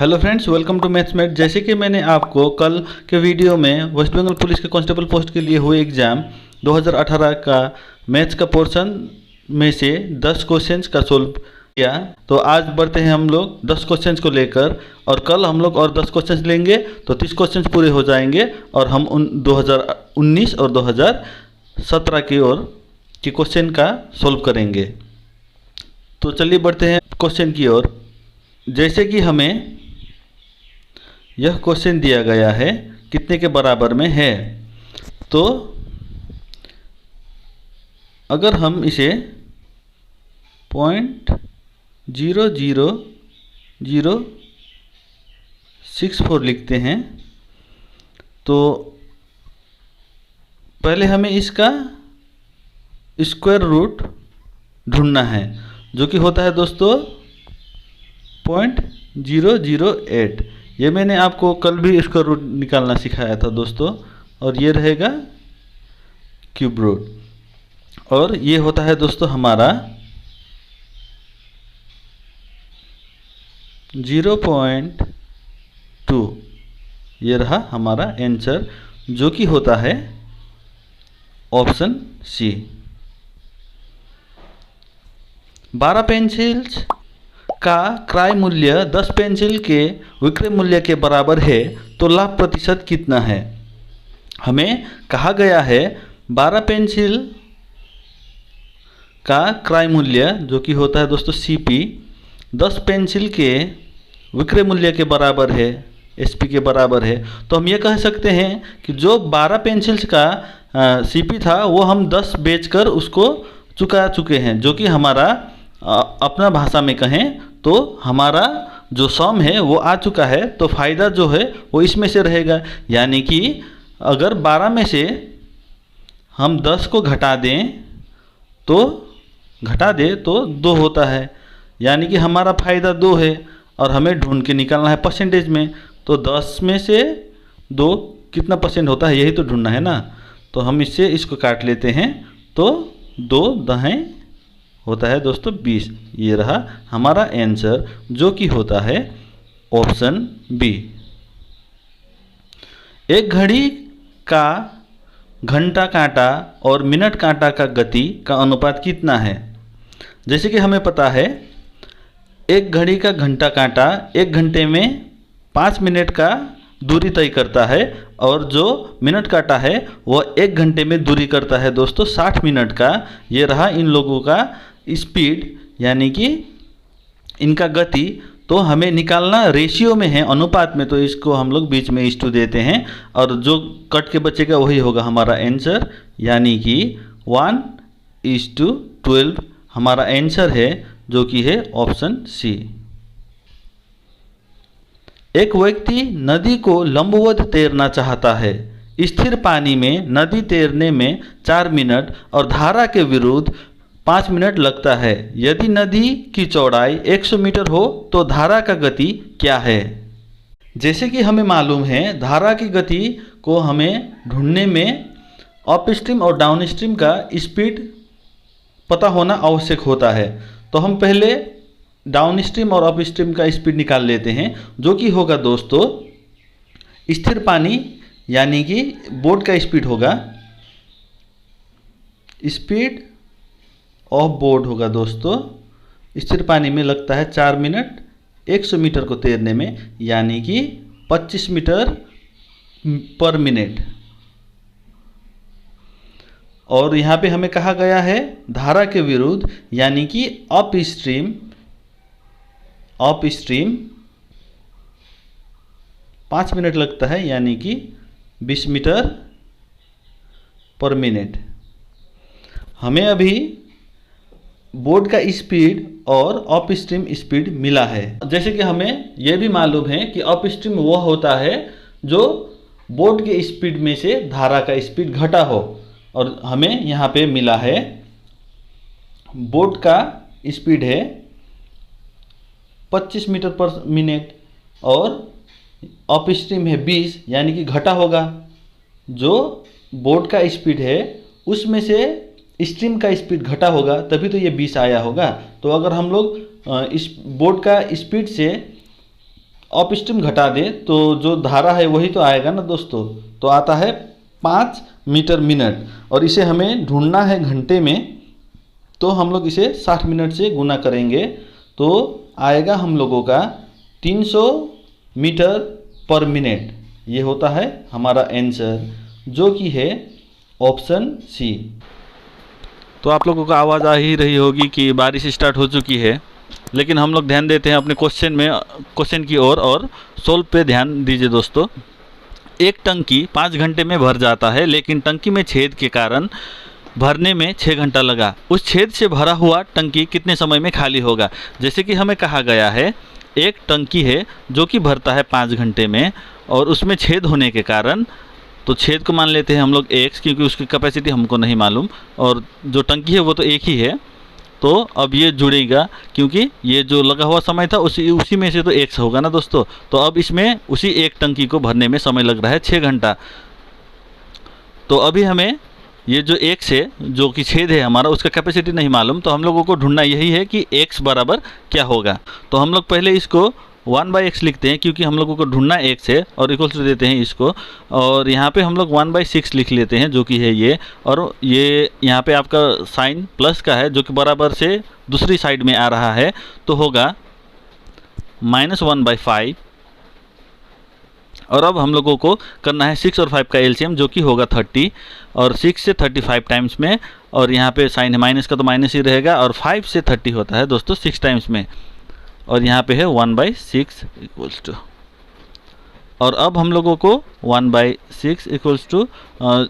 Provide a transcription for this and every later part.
Hello friends, welcome to Mathmate. जैसे कि मैंने आपको कल के वीडियो में वेस्ट बंगाल पुलिस के कांस्टेबल पोस्ट के लिए हुए एग्ज़ाम 2018 का मैथ्स का पोर्शन में से 10 क्वेश्चंस का सोल्व किया, तो आज बढ़ते हैं हम लोग 10 क्वेश्चंस को लेकर, और कल हम लोग और 10 क्वेश्चंस लेंगे तो 30 क्वेश्चंस पूरे हो जाएंगे और हम उन 2019 और 2017 की ओर के क्वेश्चन का सोल्व करेंगे। तो चलिए बढ़ते हैं क्वेश्चन की ओर। जैसे कि हमें यह क्वेश्चन दिया गया है कितने के बराबर में है, तो अगर हम इसे 0.00064 लिखते हैं तो पहले हमें इसका स्क्वायर रूट ढूंढना है, जो कि होता है दोस्तों 0.008। ये मैंने आपको कल भी इसका रूट निकालना सिखाया था दोस्तों, और ये रहेगा क्यूब रूट, और ये होता है दोस्तों हमारा 0.2। ये रहा हमारा आंसर, जो कि होता है ऑप्शन सी। 12 पेंसिल्स का क्रय मूल्य 10 पेंसिल के विक्रय मूल्य के बराबर है, तो लाभ प्रतिशत कितना है। हमें कहा गया है 12 पेंसिल का क्रय मूल्य, जो कि होता है दोस्तों सीपी, 10 पेंसिल के विक्रय मूल्य के बराबर है, एसपी के बराबर है। तो हम ये कह सकते हैं कि जो 12 पेंसिल्स का सीपी था वो हम 10 बेचकर उसको चुका चुके हैं, जो कि हमारा अपना भाषा में कहें तो हमारा जो सम है वो आ चुका है, तो फ़ायदा जो है वो इसमें से रहेगा। यानी कि अगर 12 में से हम 10 को घटा दें तो 2 होता है, यानी कि हमारा फ़ायदा 2 है, और हमें ढूंढ के निकालना है परसेंटेज में। तो 10 में से 2 कितना परसेंट होता है, यही तो ढूंढना है ना। तो हम इसको काट लेते हैं, तो 2 दहें होता है दोस्तों 20। ये रहा हमारा आंसर, जो कि होता है ऑप्शन बी। एक घड़ी का घंटा कांटा और मिनट कांटा का गति का अनुपात कितना है। जैसे कि हमें पता है एक घड़ी का घंटा कांटा 1 घंटे में 5 मिनट का दूरी तय करता है, और जो मिनट कांटा है वह 1 घंटे में दूरी करता है दोस्तों 60 मिनट का। ये रहा इन लोगों का स्पीड, यानी कि इनका गति। तो हमें निकालना रेशियो में है, अनुपात में, तो इसको हम लोग बीच में इस्टू देते हैं, और जो कट के बचेगा वही होगा हमारा आंसर, यानी कि 1:12 हमारा आंसर है, जो कि है ऑप्शन सी। एक व्यक्ति नदी को लंबवत तैरना चाहता है। स्थिर पानी में नदी तैरने में 4 मिनट और धारा के विरुद्ध 5 मिनट लगता है। यदि नदी की चौड़ाई 100 मीटर हो तो धारा का गति क्या है। जैसे कि हमें मालूम है धारा की गति को हमें ढूंढने में अप स्ट्रीम और डाउन स्ट्रीम का स्पीड पता होना आवश्यक होता है। तो हम पहले डाउन स्ट्रीम और अप स्ट्रीम का स्पीड निकाल लेते हैं, जो कि होगा दोस्तों स्थिर पानी, यानी कि बोट का स्पीड होगा, स्पीड ऑफ बोर्ड होगा दोस्तों। स्थिर पानी में लगता है 4 मिनट 100 मीटर को तैरने में, यानी कि 25 मीटर पर मिनट। और यहाँ पे हमें कहा गया है धारा के विरुद्ध, यानी कि अप स्ट्रीम 5 मिनट लगता है, यानी कि 20 मीटर पर मिनट। हमें अभी बोट का स्पीड और अप स्ट्रीम स्पीड मिला है। जैसे कि हमें यह भी मालूम है कि अप स्ट्रीम वह होता है जो बोट के स्पीड में से धारा का स्पीड घटा हो, और हमें यहाँ पे मिला है बोट का स्पीड है 25 मीटर पर मिनट और अप स्ट्रीम है 20, यानी कि घटा होगा। जो बोट का स्पीड है उसमें से स्ट्रीम का स्पीड घटा होगा, तभी तो ये 20 आया होगा। तो अगर हम लोग इस बोट का स्पीड से अप स्ट्रीम घटा दे तो जो धारा है वही तो आएगा ना दोस्तों, तो आता है 5 मीटर मिनट, और इसे हमें ढूंढना है घंटे में, तो हम लोग इसे 60 मिनट से गुना करेंगे तो आएगा हम लोगों का 300 मीटर पर मिनट। ये होता है हमारा आंसर, जो कि है ऑप्शन सी। तो आप लोगों को आवाज़ आ ही रही होगी कि बारिश स्टार्ट हो चुकी है, लेकिन हम लोग ध्यान देते हैं अपने क्वेश्चन की ओर और सोल्व पे ध्यान दीजिए दोस्तों। एक टंकी 5 घंटे में भर जाता है, लेकिन टंकी में छेद के कारण भरने में 6 घंटा लगा। उस छेद से भरा हुआ टंकी कितने समय में खाली होगा? जैसे कि हमें कहा गया है एक टंकी है जो कि भरता है 5 घंटे में, और उसमें छेद होने के कारण, तो छेद को मान लेते हैं हम लोग x, क्योंकि उसकी कैपेसिटी हमको नहीं मालूम, और जो टंकी है वो तो एक ही है, तो अब ये जुड़ेगा क्योंकि ये जो लगा हुआ समय था उसी में से तो x होगा ना दोस्तों। तो अब इसमें उसी एक टंकी को भरने में समय लग रहा है 6 घंटा। तो अभी हमें ये जो x है जो कि छेद है हमारा, उसका कैपेसिटी नहीं मालूम, तो हम लोगों को ढूंढना यही है कि x बराबर क्या होगा। तो हम लोग पहले इसको 1/x लिखते हैं, क्योंकि हम लोगों को ढूंढना x है, और इक्वल्स टू देते हैं इसको, और यहाँ पे हम लोग 1/6 लिख लेते हैं जो कि है ये, और ये यहाँ पे आपका साइन प्लस का है जो कि बराबर से दूसरी साइड में आ रहा है, तो होगा -1/5। और अब हम लोगों को करना है 6 और 5 का एलसीएम जो कि होगा 30, और 6 से 35 टाइम्स में, और यहाँ पे साइन है माइनस का तो माइनस ही रहेगा, और 5 से 30 होता है दोस्तों 6 टाइम्स में, और यहाँ पे है 1/6 इक्वल्स टू, और अब हम लोगों को 1/6 इक्वल्स टू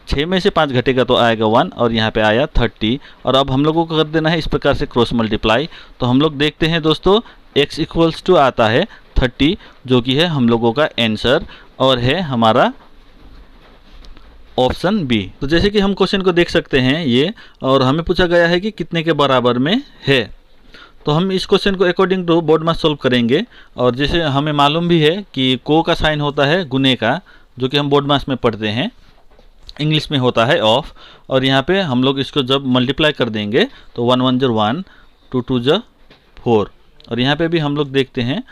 6 में से 5 घटेगा तो आएगा 1, और यहाँ पे आया 30, और अब हम लोगों को कर देना है इस प्रकार से क्रॉस मल्टीप्लाई। तो हम लोग देखते हैं दोस्तों x इक्वल्स टू आता है 30, जो कि है हम लोगों का आंसर, और है हमारा ऑप्शन बी। तो जैसे कि हम क्वेश्चन को देख सकते हैं ये, और हमें पूछा गया है कि कितने के बराबर में है, तो हम इस क्वेश्चन को according to board maths solve करेंगे। और जैसे हमें मालूम भी है कि को का साइन होता है गुने का, जो कि हम बोर्ड मास में पढ़ते हैं, इंग्लिश में होता है ऑफ, और यहाँ पे हम लोग इसको जब मल्टीप्लाई कर देंगे तो 1 1 = 1, 2 2 = 4, और यहाँ पे भी हम लोग देखते हैं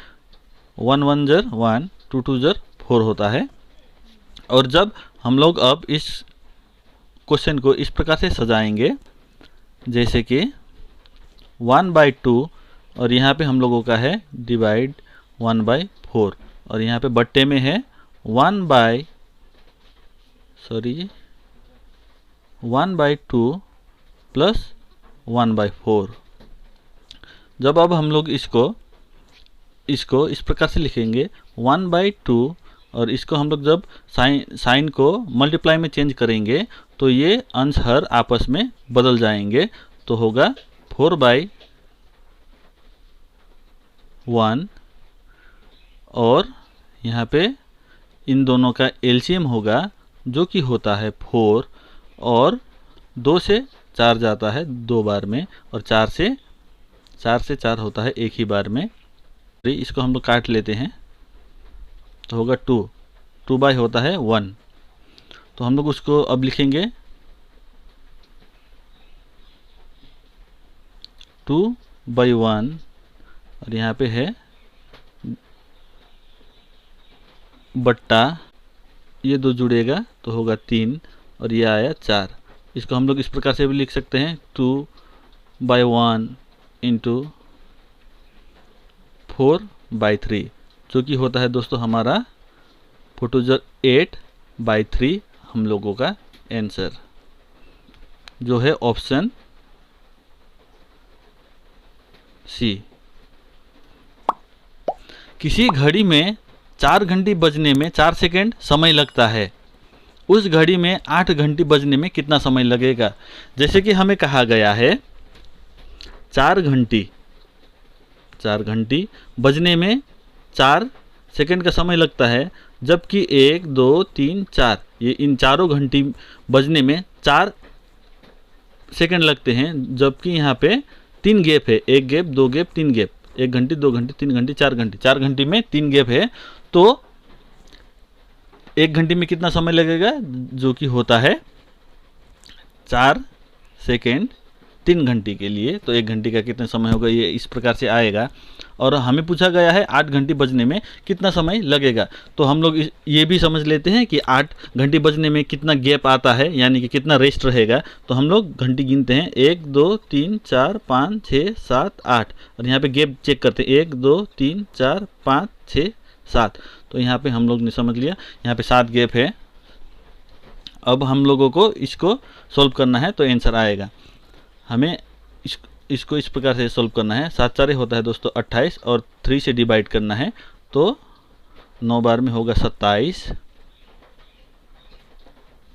1 1 = 1, 2 2 = 4 होता है। और जब हम लोग अब इस क्वेश्चन को इस प्रकार से सजाएंगे, जैसे कि 1/2, और यहाँ पे हम लोगों का है डिवाइड 1/4, और यहाँ पे बट्टे में है 1/2 प्लस 1/4। जब अब हम लोग इसको इस प्रकार से लिखेंगे 1/2, और इसको हम लोग जब साइन को मल्टीप्लाई में चेंज करेंगे तो ये अंश हर आपस में बदल जाएंगे, तो होगा 4/1, और यहाँ पे इन दोनों का एलसीएम होगा जो कि होता है 4, और 2 से 4 जाता है 2 बार में, और 4 से 4 होता है एक ही बार में। इसको हम लोग काट लेते हैं तो होगा 2 बाई होता है 1, तो हम लोग उसको अब लिखेंगे 2/1, और यहाँ पे है बट्टा, ये 2 जुड़ेगा तो होगा 3, और ये आया 4। इसको हम लोग इस प्रकार से भी लिख सकते हैं 2/1 × 4/3, जो कि होता है दोस्तों हमारा 8/3 हम लोगों का आंसर, जो है ऑप्शन सी। किसी घड़ी में 4 घंटी बजने में 4 सेकंड समय लगता है, उस घड़ी में 8 घंटी बजने में कितना समय लगेगा? जैसे कि हमें कहा गया है 4 घंटी बजने में 4 सेकंड का समय लगता है, जबकि 1 2 3 4 ये इन चारों घंटी बजने में 4 सेकंड लगते हैं, जबकि यहाँ पे 3 गैप है, 1 गैप 2 गैप 3 गैप, 1 घंटी 2 घंटी 3 घंटी 4 घंटी, 4 घंटी में 3 गैप है, तो 1 घंटी में कितना समय लगेगा? जो कि होता है 4 सेकेंड 3 घंटे के लिए, तो 1 घंटे का कितना समय होगा, ये इस प्रकार से आएगा। और हमें पूछा गया है 8 घंटे बजने में कितना समय लगेगा, तो हम लोग ये भी समझ लेते हैं कि 8 घंटे बजने में कितना गैप आता है, यानी कि कितना रेस्ट रहेगा। तो हम लोग घंटी गिनते हैं 1 2 3 4 5 6 7 8, और यहाँ पे गैप चेक करते हैं 1 2 3 4 5 6 7। तो यहाँ पे हम लोग ने समझ लिया, यहाँ पे 7 गैप है। अब हम लोगों को इसको सॉल्व करना है, तो आंसर आएगा। हमें इसको इस प्रकार से सॉल्व करना है। 7 4 होता है दोस्तों 28, और 3 से डिवाइड करना है, तो 9 बार में होगा 27,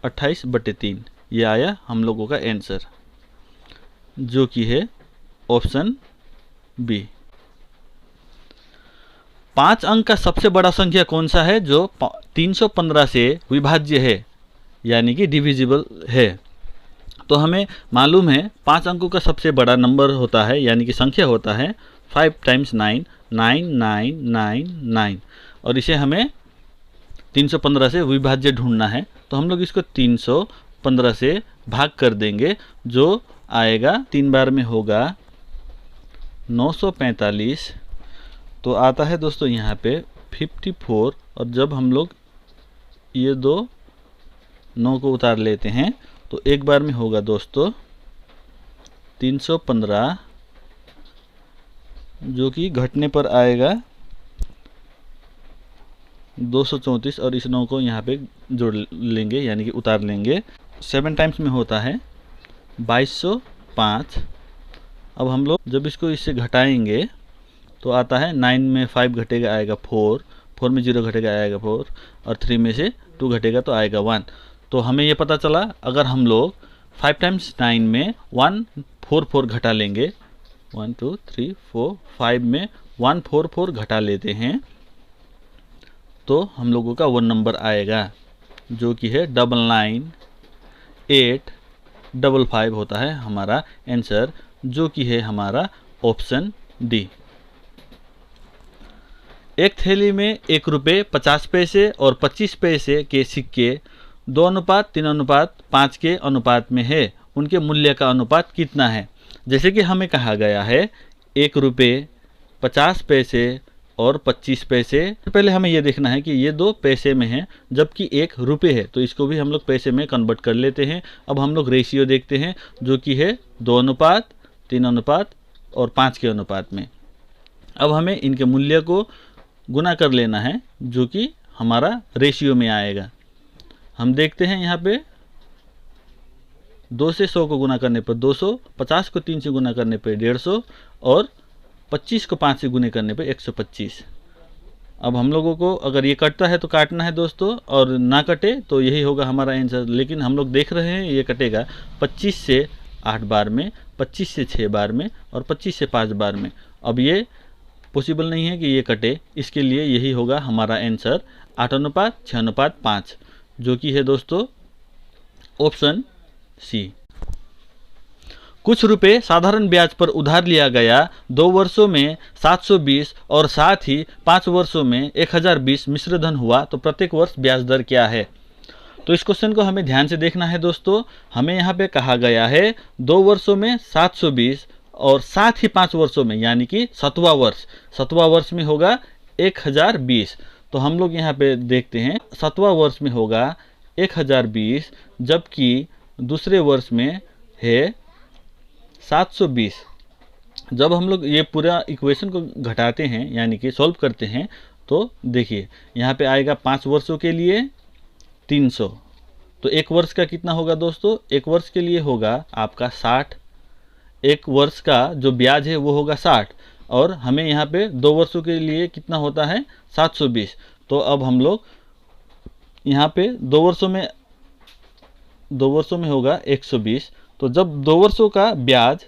28/3। ये आया हम लोगों का आंसर, जो कि है ऑप्शन बी। 5 अंक का सबसे बड़ा संख्या कौन सा है जो 315 से विभाज्य है, यानी कि डिविजिबल है। तो हमें मालूम है 5 अंकों का सबसे बड़ा नंबर होता है, यानी कि संख्या होता है 5 × 9 9999, और इसे हमें 315 से विभाज्य ढूंढना है। तो हम लोग इसको 315 से भाग कर देंगे, जो आएगा 3 बार में होगा 945। तो आता है दोस्तों यहाँ पे 54, और जब हम लोग ये दो 9 को उतार लेते हैं तो एक बार में होगा दोस्तों 315, जो कि घटने पर आएगा 234, और इस 9 को यहाँ पे जोड़ लेंगे, यानी कि उतार लेंगे। 7 टाइम्स में होता है 2205। अब हम लोग जब इसको इससे घटाएंगे तो आता है 9 में 5 घटेगा आएगा 4, 4 में 0 घटेगा आएगा 4, और 3 में से 2 घटेगा तो आएगा 1। तो हमें ये पता चला, अगर हम लोग 5 × 9 में 144 घटा लेंगे, 1 2 3 4 5 में 144 घटा लेते हैं, तो हम लोगों का 1 नंबर आएगा, जो कि है 99855 होता है हमारा आंसर, जो कि है हमारा ऑप्शन डी। एक थैली में 1 रुपये 50 पैसे और 25 पैसे के सिक्के 2:3:5 के अनुपात में है, उनके मूल्य का अनुपात कितना है। जैसे कि हमें कहा गया है 1 रुपये 50 पैसे और 25 पैसे। पहले हमें यह देखना है कि ये 2 पैसे में है, जबकि 1 रुपये है, तो इसको भी हम लोग पैसे में कन्वर्ट कर लेते हैं। अब हम लोग रेशियो देखते हैं, जो कि है 2:3:5 और 5 के अनुपात में। अब हमें इनके मूल्य को गुना कर लेना है, जो कि हमारा रेशियो में आएगा। हम देखते हैं यहाँ पे 2 से 100 को गुना करने पर 200, 50 को 3 से गुना करने पर 150, और 25 को 5 से गुने करने पर 125। अब हम लोगों को अगर ये कटता है तो काटना है दोस्तों, और ना कटे तो यही होगा हमारा आंसर। लेकिन हम लोग देख रहे हैं ये कटेगा 25 से 8 बार में, 25 से 6 बार में, और 25 से 5 बार में। अब ये पॉसिबल नहीं है कि ये कटे, इसके लिए यही होगा हमारा आंसर 8:6:5, जो कि है दोस्तों ऑप्शन सी। कुछ रुपए साधारण ब्याज पर उधार लिया गया, 2 वर्षों में 720 और साथ ही 5 वर्षों में 1020 मिश्र धन हुआ, तो प्रत्येक वर्ष ब्याज दर क्या है। तो इस क्वेश्चन को हमें ध्यान से देखना है दोस्तों। हमें यहाँ पे कहा गया है 2 वर्षों में 720 और साथ ही 5 वर्षों में, यानी कि 7वां वर्ष में होगा 1020। तो हम लोग यहाँ पे देखते हैं 7वां वर्ष में होगा 1020, जबकि दूसरे वर्ष में है 720। जब हम लोग ये पूरा इक्वेशन को घटाते हैं, यानी कि सॉल्व करते हैं, तो देखिए यहाँ पे आएगा 5 वर्षों के लिए 300। तो 1 वर्ष का कितना होगा दोस्तों, 1 वर्ष के लिए होगा आपका 60। 1 वर्ष का जो ब्याज है वो होगा 60, और हमें यहाँ पे 2 वर्षों के लिए कितना होता है 720। तो अब हम लोग यहाँ पे 2 वर्षों में होगा 120। तो जब 2 वर्षों का ब्याज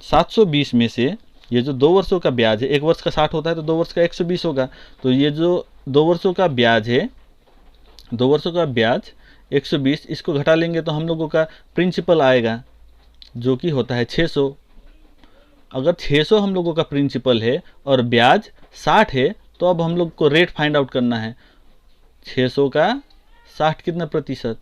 720 में से, ये जो 2 वर्षों का ब्याज है, 1 वर्ष का 60 होता है तो 2 वर्ष का 120 होगा। तो ये जो 2 वर्षों का ब्याज है, 2 वर्षों का ब्याज 120, इसको घटा लेंगे तो हम लोगों का प्रिंसिपल आएगा, जो कि होता है 600। अगर 600 हम लोगों का प्रिंसिपल है और ब्याज 60 है, तो अब हम लोग को रेट फाइंड आउट करना है। 600 का 60 कितना प्रतिशत,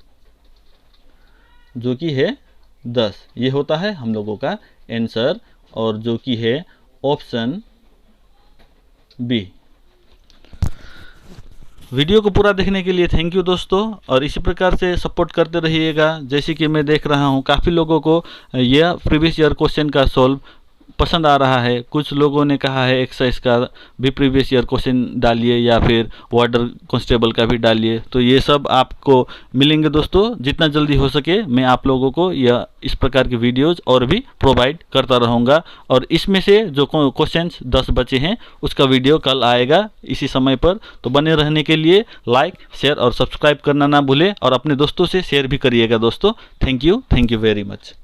जो कि है 10, ये होता है हम लोगों का आंसर, और जो कि है ऑप्शन बी। वीडियो को पूरा देखने के लिए थैंक यू दोस्तों, और इसी प्रकार से सपोर्ट करते रहिएगा। जैसे कि मैं देख रहा हूँ काफ़ी लोगों को यह प्रीवियस ईयर क्वेश्चन का सॉल्व पसंद आ रहा है। कुछ लोगों ने कहा है एक्सरसाइज का भी प्रीवियस ईयर क्वेश्चन डालिए या फिर वार्डर कांस्टेबल का भी डालिए, तो ये सब आपको मिलेंगे दोस्तों। जितना जल्दी हो सके मैं आप लोगों को यह इस प्रकार की वीडियोस और भी प्रोवाइड करता रहूँगा। और इसमें से जो क्वेश्चंस 10 बचे हैं उसका वीडियो कल आएगा इसी समय पर। तो बने रहने के लिए लाइक, शेयर और सब्सक्राइब करना ना भूलें, और अपने दोस्तों से शेयर भी करिएगा दोस्तों। Thank you very much.